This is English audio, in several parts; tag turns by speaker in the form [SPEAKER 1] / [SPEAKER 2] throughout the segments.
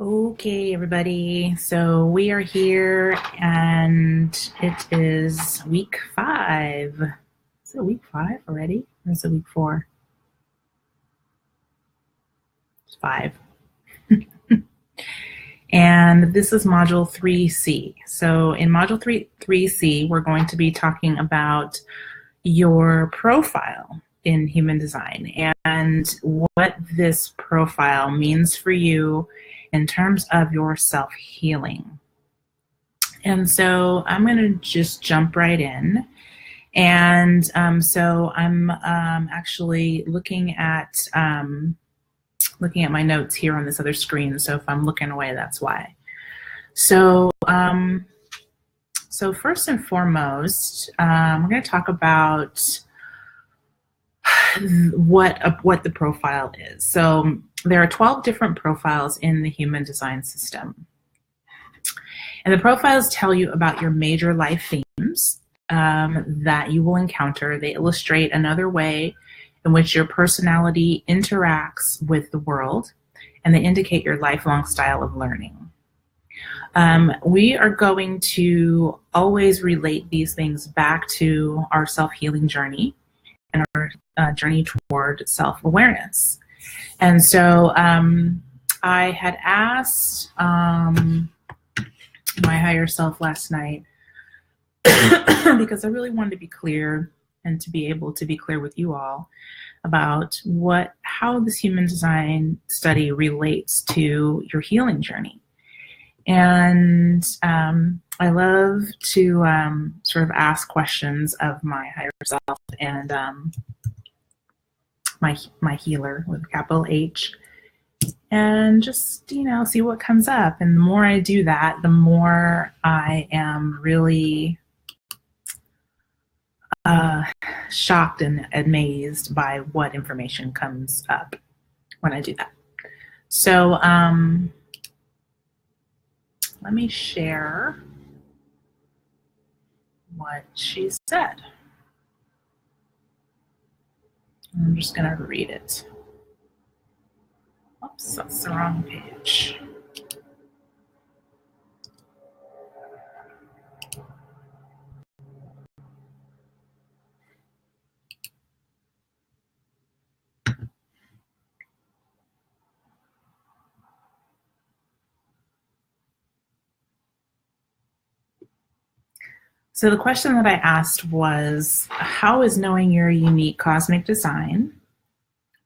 [SPEAKER 1] Okay, everybody. So we are here and it is week 5. Is it week 5 already? Or is it week 4? It's 5. And this is module 3C. So in module 3C, we're going to be talking about your profile in human design and what this profile means for you in terms of your self-healing. And so I'm going to just jump right in. And so I'm actually looking at my notes here on this other screen. So if I'm looking away, that's why. So so first and foremost, we're going to talk about what the profile is. So there are 12 different profiles in the human design system. And the profiles tell you about your major life themes that you will encounter. They illustrate another way in which your personality interacts with the world, and they indicate your lifelong style of learning. We are going to always relate these things back to our self-healing journey and our journey toward self-awareness. And so I had asked my higher self last night because I really wanted to be clear and to be able to be clear with you all about how this human design study relates to your healing journey. And I love to sort of ask questions of my higher self and my healer with a capital H, and just, see what comes up. And the more I do that, the more I am really shocked and amazed by what information comes up when I do that. So let me share what she said. I'm just going to read it. Oops, that's the wrong page. So the question that I asked was, how is knowing your unique cosmic design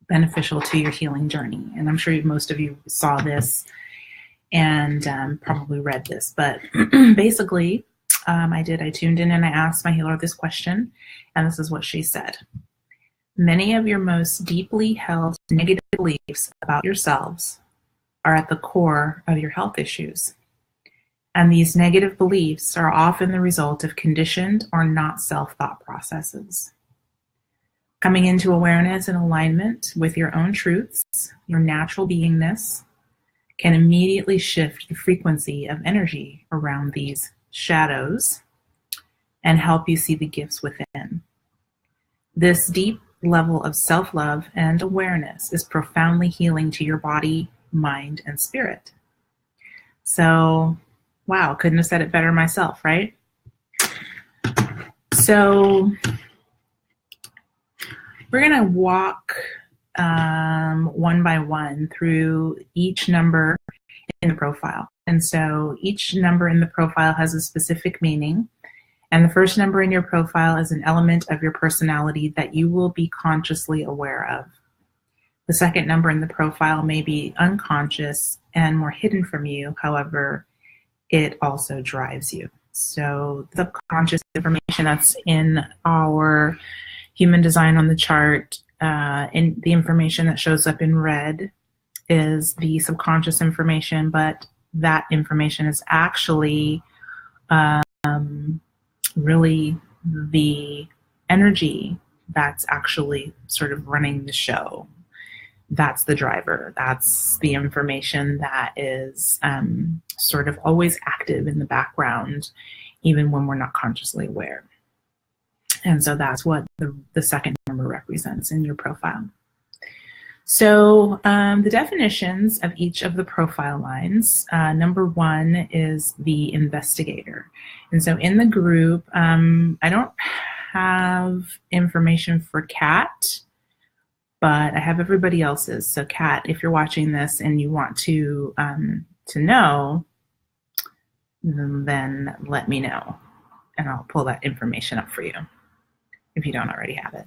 [SPEAKER 1] beneficial to your healing journey? And I'm sure most of you saw this and probably read this, but basically I tuned in and I asked my healer this question, and this is what she said. Many of your most deeply held negative beliefs about yourselves are at the core of your health issues. And these negative beliefs are often the result of conditioned or not self-thought processes. Coming into awareness and alignment with your own truths, your natural beingness, can immediately shift the frequency of energy around these shadows and help you see the gifts within. This deep level of self-love and awareness is profoundly healing to your body, mind, and spirit. So, wow, couldn't have said it better myself, right? So we're going to walk one by one through each number in the profile. And so each number in the profile has a specific meaning. And the first number in your profile is an element of your personality that you will be consciously aware of. The second number in the profile may be unconscious and more hidden from you. However, it also drives you. So the subconscious information that's in our human design on the chart, and the information that shows up in red is the subconscious information, but that information is actually really the energy that's actually sort of running the show. That's the driver. That's the information that is sort of always active in the background, even when we're not consciously aware. And so that's what the second number represents in your profile. So the definitions of each of the profile lines, number one is the investigator. And so in the group, I don't have information for Kat, but I have everybody else's. So Kat, if you're watching this and you want to know, then let me know and I'll pull that information up for you if you don't already have it.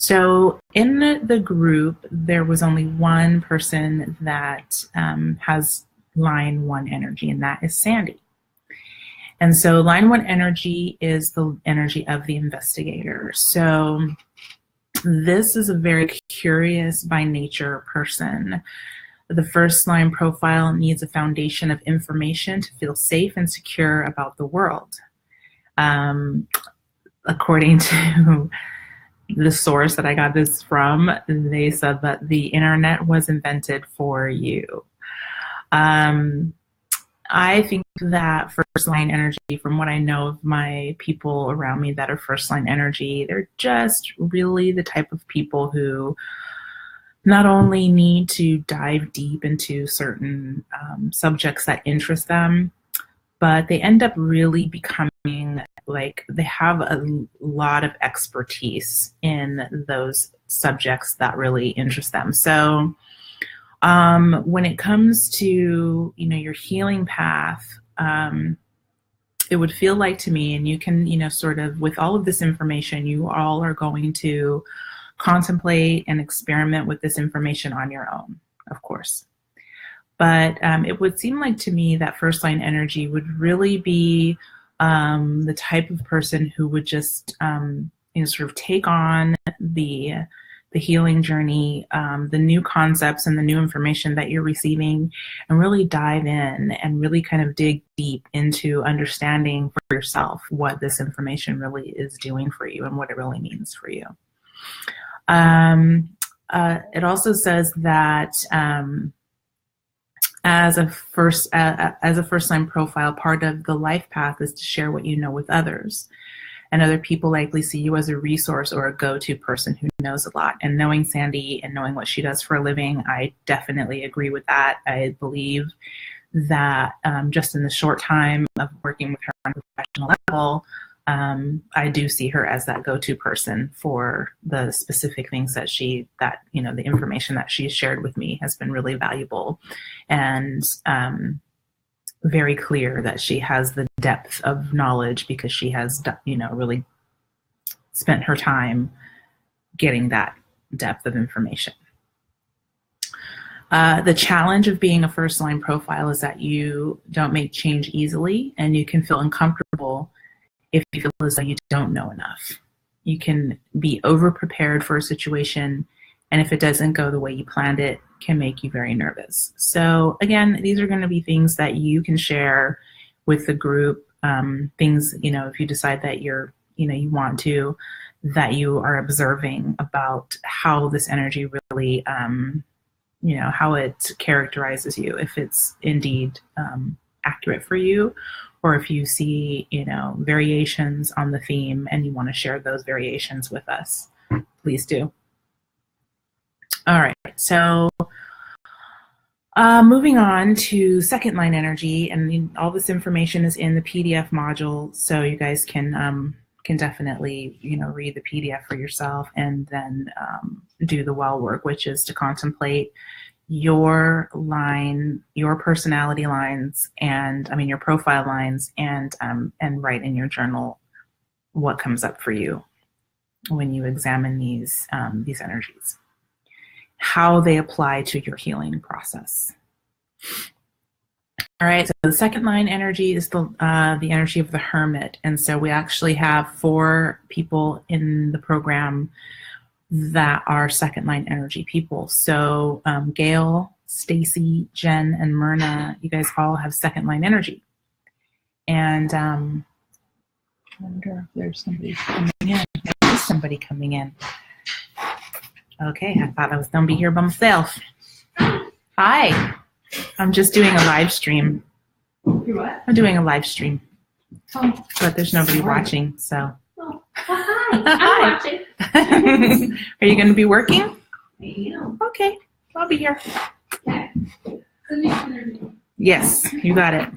[SPEAKER 1] So in the group, there was only one person that has line 1 energy, and that is Sandy. And so line 1 energy is the energy of the investigator. So this is a very curious by nature person. The first line profile needs a foundation of information to feel safe and secure about the world. According to the source that I got this from, they said that the internet was invented for you. I think that first line energy, from what I know of my people around me that are first line energy, they're just really the type of people who not only need to dive deep into certain subjects that interest them, but they end up really becoming like they have a lot of expertise in those subjects that really interest them. So when it comes to, your healing path, it would feel like to me, and you can, sort of with all of this information, you all are going to contemplate and experiment with this information on your own, of course. But it would seem like to me that first line energy would really be the type of person who would just sort of take on the healing journey, the new concepts and the new information that you're receiving, and really dive in and really kind of dig deep into understanding for yourself what this information really is doing for you and what it really means for you. It also says that as a first line profile, part of the life path is to share what you know with others. And other people likely see you as a resource or a go-to person who knows a lot. And knowing Sandy and knowing what she does for a living, I definitely agree with that. I believe that just in the short time of working with her on a professional level, I do see her as that go-to person for the specific things that the information that she's shared with me has been really valuable and very clear that she has the depth of knowledge because she has, really spent her time getting that depth of information. The challenge of being a first line profile is that you don't make change easily, and you can feel uncomfortable if you feel as though you don't know enough. You can be over prepared for a situation, and if it doesn't go the way you planned it, can make you very nervous. So again, these are going to be things that you can share with the group, things, if you decide that you want to, that you are observing about how this energy really, how it characterizes you, if it's indeed accurate for you, or if you see, variations on the theme and you want to share those variations with us, please do. All right, so moving on to second line energy, and all this information is in the PDF module, so you guys can definitely read the PDF for yourself and then do the well work, which is to contemplate your line, your personality lines, and your profile lines, and write in your journal what comes up for you when you examine these energies, how they apply to your healing process. All right, so the second line energy is the energy of the hermit, and so we actually have 4 people in the program that are second line energy people. So Gail, Stacy, Jen, and Myrna, you guys all have second line energy. And I wonder if there's somebody coming in. There is somebody coming in. Okay, I thought I was going to be here by myself. Hi. I'm just doing a live stream.
[SPEAKER 2] You what?
[SPEAKER 1] I'm doing a live stream.
[SPEAKER 2] Oh.
[SPEAKER 1] But there's nobody watching, so.
[SPEAKER 2] Oh. Hi. I'm watching.
[SPEAKER 1] Are you going to be working? Okay, I'll be here.
[SPEAKER 2] Okay.
[SPEAKER 1] Yes, you got it.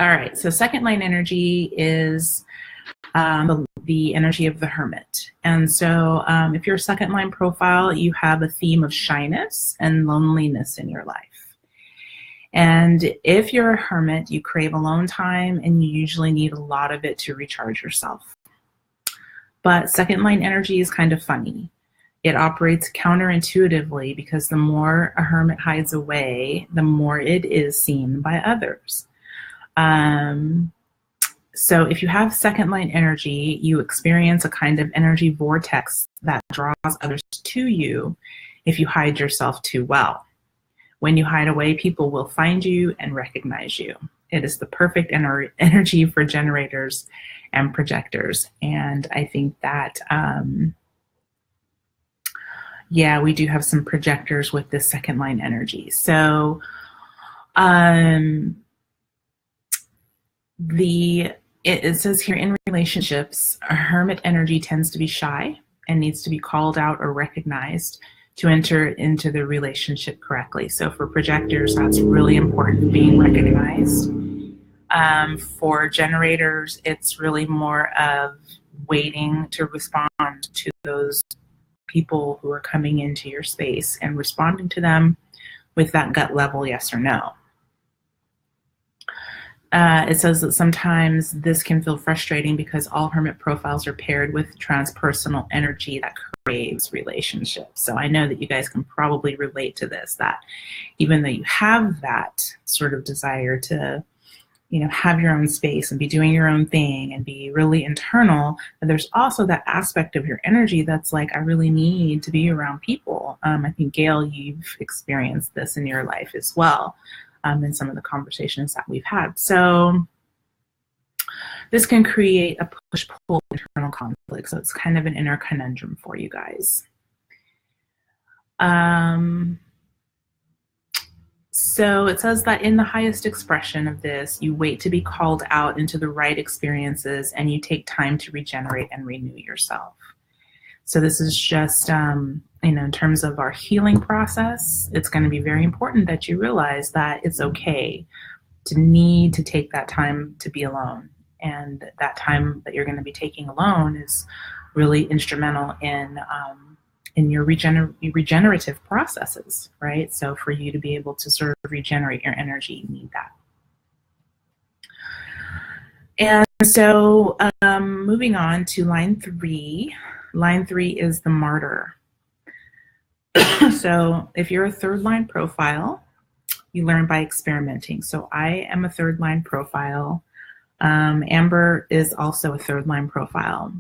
[SPEAKER 1] All right, so second line energy is the energy of the hermit. And so if you're a second line profile, you have a theme of shyness and loneliness in your life. And if you're a hermit, you crave alone time and you usually need a lot of it to recharge yourself. But second line energy is kind of funny. It operates counterintuitively because the more a hermit hides away, the more it is seen by others. So if you have second line energy, you experience a kind of energy vortex that draws others to you if you hide yourself too well. When you hide away, people will find you and recognize you. It is the perfect energy for generators and projectors. And I think that, yeah, we do have some projectors with this second line energy. So it says here, in relationships, a hermit energy tends to be shy and needs to be called out or recognized to enter into the relationship correctly. So for projectors, that's really important, being recognized. For generators, it's really more of waiting to respond to those people who are coming into your space and responding to them with that gut level yes or no. It says that sometimes this can feel frustrating because all hermit profiles are paired with transpersonal energy that craves relationships. So I know that you guys can probably relate to this, that even though you have that sort of desire to, you know, have your own space and be doing your own thing and be really internal, but there's also that aspect of your energy that's like, I really need to be around people. I think, Gail, you've experienced this in your life as well. In some of the conversations that we've had. So this can create a push-pull internal conflict. So it's kind of an inner conundrum for you guys. So it says that in the highest expression of this, you wait to be called out into the right experiences and you take time to regenerate and renew yourself. So this is just, in terms of our healing process, it's going to be very important that you realize that it's okay to need to take that time to be alone. And that time that you're going to be taking alone is really instrumental in your regenerative processes, right? So for you to be able to sort of regenerate your energy, you need that. And so moving on to line 3. Line 3 is the martyr. So if you're a third line profile, you learn by experimenting. So I am a third line profile. Amber is also a third line profile.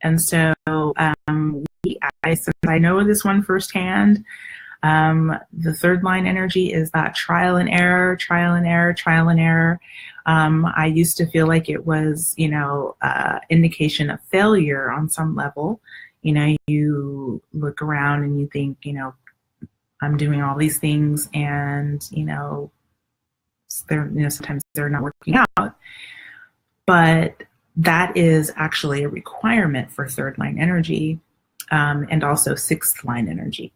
[SPEAKER 1] And so since I know this one firsthand, the third line energy is that trial and error, trial and error, trial and error. I used to feel like it was, indication of failure on some level. You look around and you think, I'm doing all these things and, sometimes they're not working out. But that is actually a requirement for third line energy and also sixth line energy.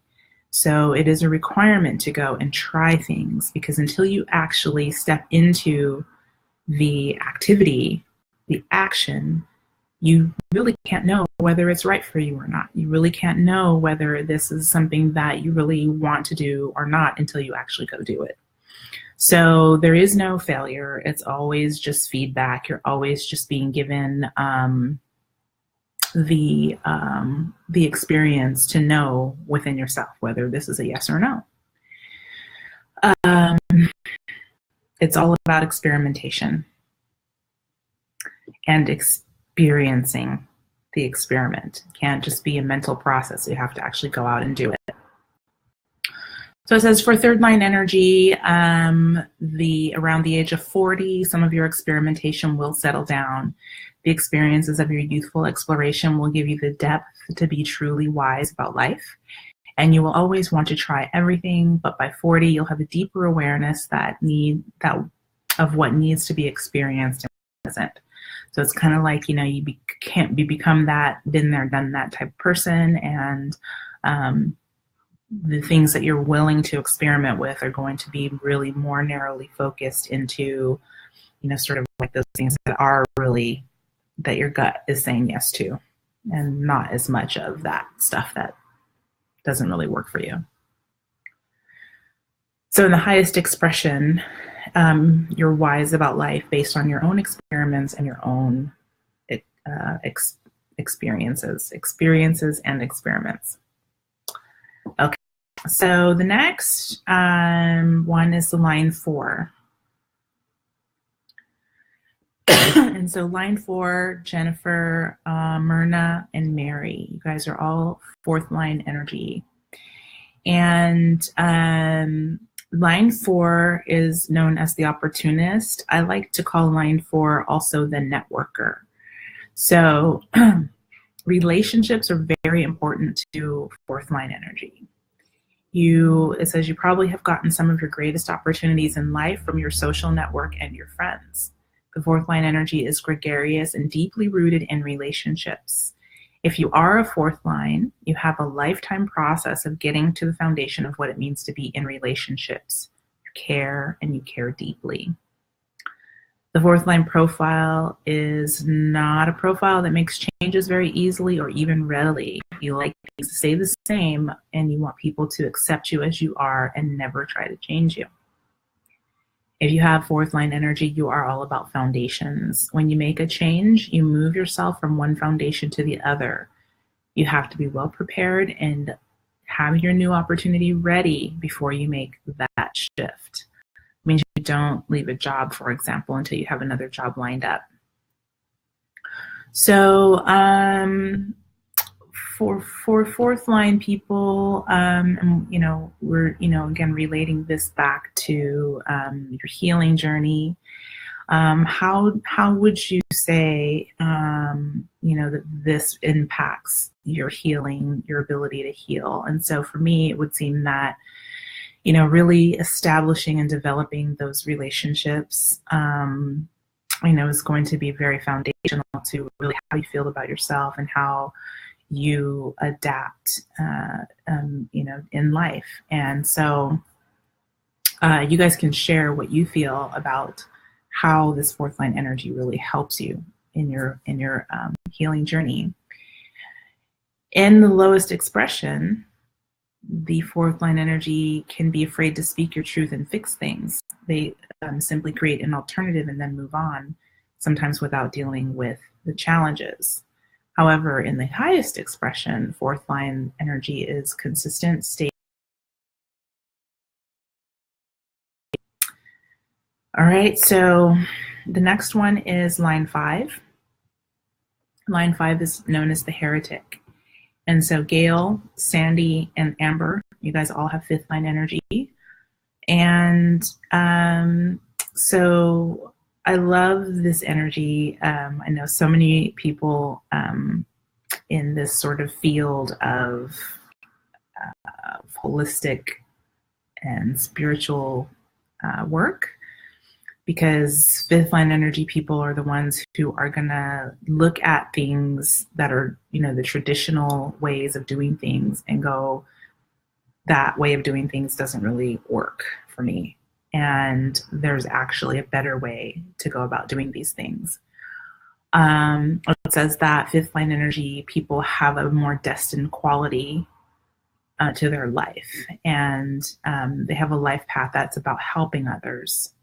[SPEAKER 1] So it is a requirement to go and try things, because until you actually step into the activity, the action, you really can't know whether it's right for you or not. You really can't know whether this is something that you really want to do or not until you actually go do it. So there is no failure. It's always just feedback. You're always just being given the experience to know within yourself whether this is a yes or no. It's all about experimentation and experiencing the experiment. It can't just be a mental process. You have to actually go out and do it. So it says for third line energy, around the age of 40, some of your experimentation will settle down. The experiences of your youthful exploration will give you the depth to be truly wise about life. And you will always want to try everything, but by 40, you'll have a deeper awareness of what needs to be experienced and present. So it's kind of like, you become that been there, done that type of person, and the things that you're willing to experiment with are going to be really more narrowly focused into, sort of like those things that are really, that your gut is saying yes to, and not as much of that stuff that doesn't really work for you. So in the highest expression, you're wise about life based on your own experiments and your own experiences and experiments. Okay, so the next one is the line 4. And so line 4, Jennifer, Myrna, and Mary, you guys are all 4th line energy. And line 4 is known as the opportunist. I like to call line 4 also the networker. So relationships are very important to 4th line energy. It says you probably have gotten some of your greatest opportunities in life from your social network and your friends. The 4th line energy is gregarious and deeply rooted in relationships. If you are a 4th line, you have a lifetime process of getting to the foundation of what it means to be in relationships. You care, and you care deeply. The 4th line profile is not a profile that makes changes very easily or even readily. You like things to stay the same, and you want people to accept you as you are and never try to change you. If you have 4th line energy, you are all about foundations. When you make a change, you move yourself from one foundation to the other. You have to be well prepared and have your new opportunity ready before you make that shift. It means you don't leave a job, for example, until you have another job lined up. So for 4th line people, we're, again, relating this back to your healing journey. How would you say, that this impacts your healing, your ability to heal? And so for me, it would seem that, really establishing and developing those relationships, is going to be very foundational to really how you feel about yourself and how you adapt, in life. And so you guys can share what you feel about how this 4th line energy really helps you in your healing journey. In the lowest expression, the 4th line energy can be afraid to speak your truth and fix things. They simply create an alternative and then move on, sometimes without dealing with the challenges. However, in the highest expression, 4th line energy is consistent, stable. All right, so the next one is line 5. Line 5 is known as the heretic. And so Gail, Sandy, and Amber, you guys all have 5th line energy. And so I love this energy. I know so many people in this sort of field of holistic and spiritual work, because 5th line energy people are the ones who are going to look at things that are, the traditional ways of doing things and go, that way of doing things doesn't really work for me. And there's actually a better way to go about doing these things. It says that 5th line energy people have a more destined quality to their life. And they have a life path that's about helping others,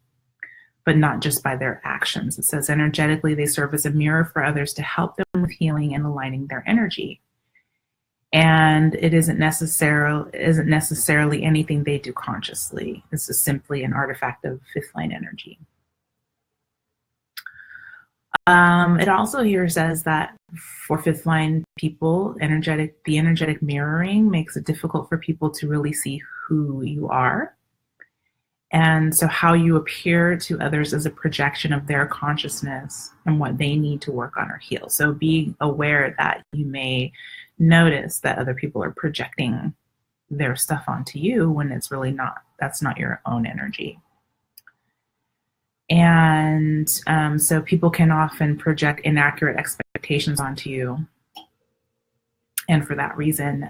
[SPEAKER 1] but not just by their actions. It says energetically, they serve as a mirror for others to help them with healing and aligning their energy. And it isn't necessarily anything they do consciously. This is simply an artifact of 5th line energy. It also here says that for 5th line people, the energetic mirroring makes it difficult for people to really see who you are. And so how you appear to others is a projection of their consciousness and what they need to work on or heal. So be aware that you may notice that other people are projecting their stuff onto you when it's really not, that's not your own energy. And so people can often project inaccurate expectations onto you. And for that reason,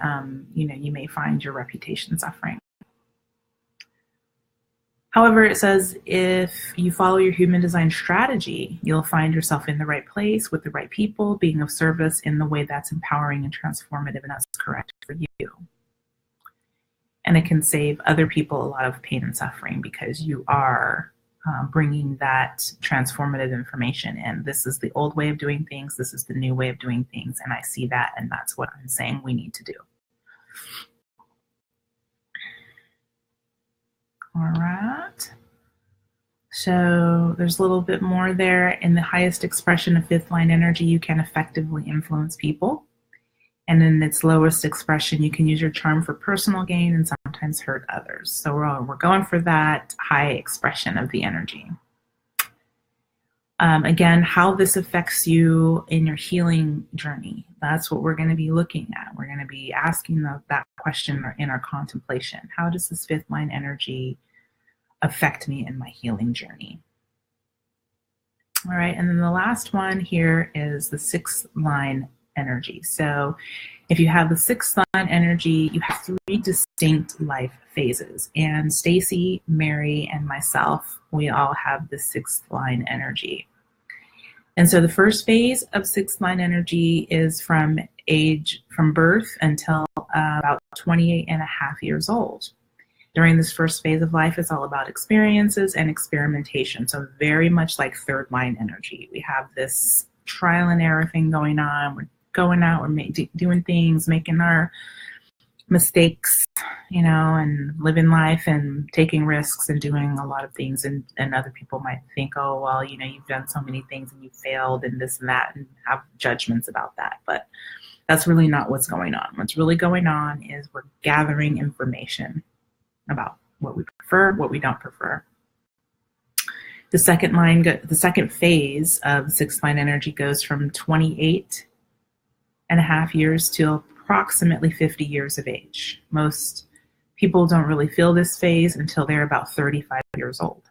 [SPEAKER 1] you may find your reputation suffering. However, it says if you follow your human design strategy, you'll find yourself in the right place with the right people, being of service in the way that's empowering and transformative, and that's correct for you. And it can save other people a lot of pain and suffering because you are bringing that transformative information in. This is the old way of doing things. This is the new way of doing things. And I see that, and that's what I'm saying we need to do. All right. So there's a little bit more there. In the highest expression of fifth line energy, you can effectively influence people. And in its lowest expression, you can use your charm for personal gain and sometimes hurt others. So we're going for that high expression of the energy. Again, how this affects you in your healing journey. That's what we're going to be looking at. We're going to be asking that question in our contemplation. How does this fifth line energy affect me in my healing journey? All right, and then the last one here is the sixth line energy. So if you have the sixth line energy, you have 3 distinct life phases. And Stacy, Mary, and myself, we all have the sixth line energy. And so the first phase of sixth line energy is from birth until about 28 and a half years old. During this first phase of life, it's all about experiences and experimentation. So very much like third line energy. We have this trial and error thing going on. We're going out, we're doing things, making our mistakes, and living life and taking risks and doing a lot of things. And other people might think, oh, well, you've done so many things and you failed and this and that, and have judgments about that. But that's really not what's going on. What's really going on is we're gathering information about what we prefer, what we don't prefer. The second phase of sixth line energy goes from 28 and a half years to approximately 50 years of age. Most people don't really feel this phase until they're about 35 years old.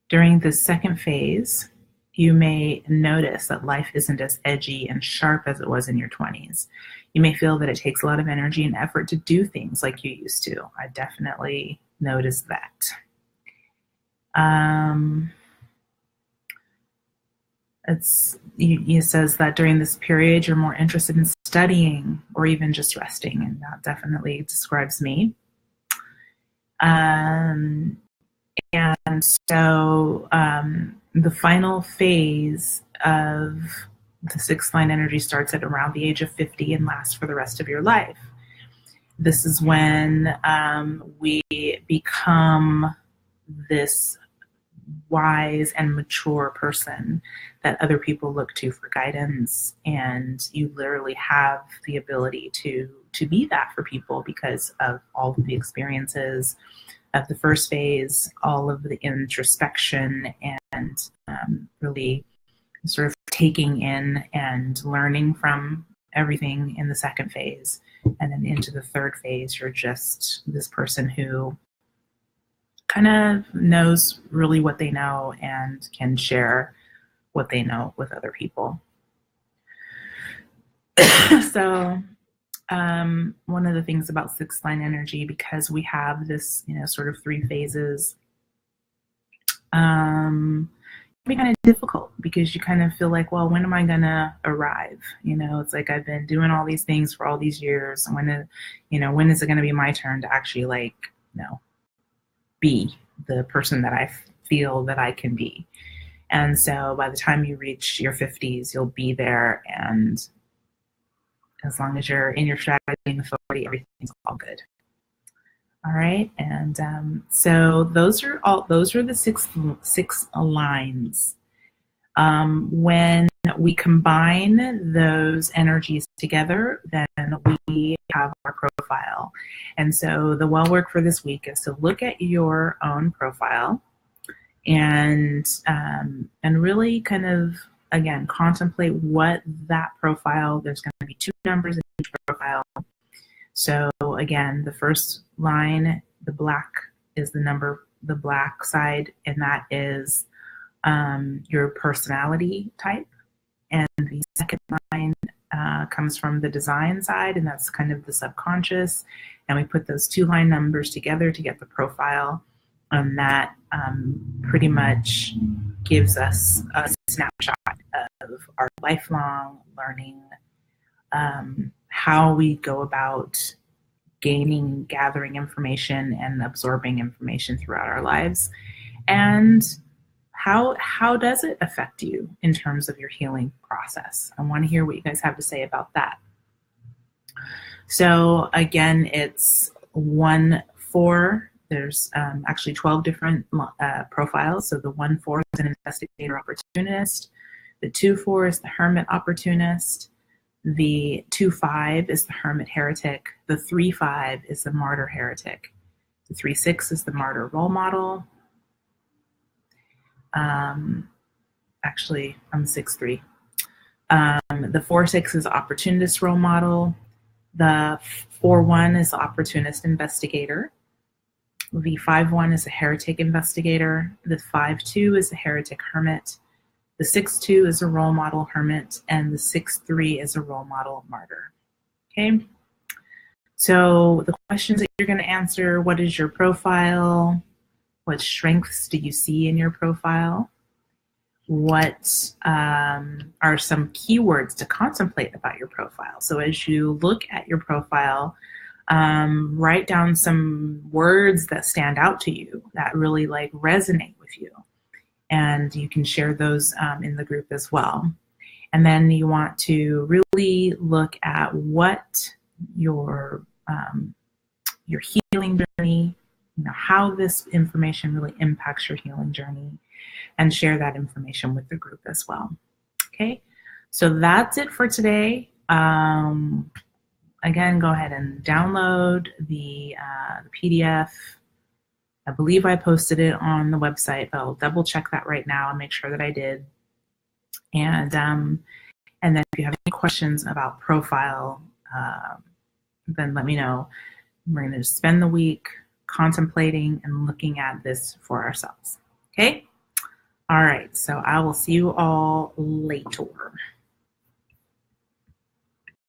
[SPEAKER 1] During this second phase, you may notice that life isn't as edgy and sharp as it was in your 20s. You may feel that it takes a lot of energy and effort to do things like you used to. I definitely noticed that. It says that during this period, you're more interested in studying or even just resting, and that definitely describes me. And so the final phase of the sixth line energy starts at around the age of 50 and lasts for the rest of your life. This is when we become this wise and mature person that other people look to for guidance, and you literally have the ability to be that for people because of all of the experiences of the first phase, all of the introspection, and really sort of taking in and learning from everything in the second phase. And then into the third phase, you're just this person who kind of knows really what they know and can share what they know with other people. So one of the things about sixth line energy, because we have this, sort of 3 phases, it can be kind of difficult because you kind of feel like, well, when am I going to arrive? It's like I've been doing all these things for all these years. When is it going to be my turn to actually be the person that I feel that I can be? And so by the time you reach your 50s, you'll be there, and as long as you're in your strategy and authority, everything's all good. All right, and so those are the six lines. When we combine those energies together, then we have our profile. And so the well work for this week is to look at your own profile and really kind of, again, contemplate what that profile. There's going to be 2 numbers in each profile. So again, the first line, the black, is the black side, and that is your personality type. And the second line comes from the design side, and that's kind of the subconscious. And we put those 2 line numbers together to get the profile. And that pretty much gives us a snapshot of our lifelong learning, how we go about gaining, gathering information and absorbing information throughout our lives, and how does it affect you in terms of your healing process. I want to hear what you guys have to say about that. So again, it's 1-4. There's actually 12 different profiles. So the 1-4 is an investigator opportunist. The 2-4 is the hermit opportunist. The 2-5 is the hermit heretic. The 3-5 is the martyr heretic. The 3-6 is the martyr role model. Actually, I'm 6-3. The 4-6 is opportunist role model. The 4-1 is the opportunist investigator. The 5-1 is a heretic investigator. The 5-2 is a heretic hermit. The 6-2 is a role model hermit, and the 6-3 is a role model martyr. Okay. So the questions that you're going to answer: what is your profile? What strengths do you see in your profile? What are some keywords to contemplate about your profile? So as you look at your profile, write down some words that stand out to you, that really resonate with you. And you can share those in the group as well. And then you want to really look at what your healing journey, how this information really impacts your healing journey, and share that information with the group as well. Okay, so that's it for today. Again, go ahead and download the PDF. I believe I posted it on the website, but I'll double check that right now and make sure that I did. And then if you have any questions about profile, then let me know. We're going to spend the week contemplating and looking at this for ourselves. Okay? All right, so I will see you all later.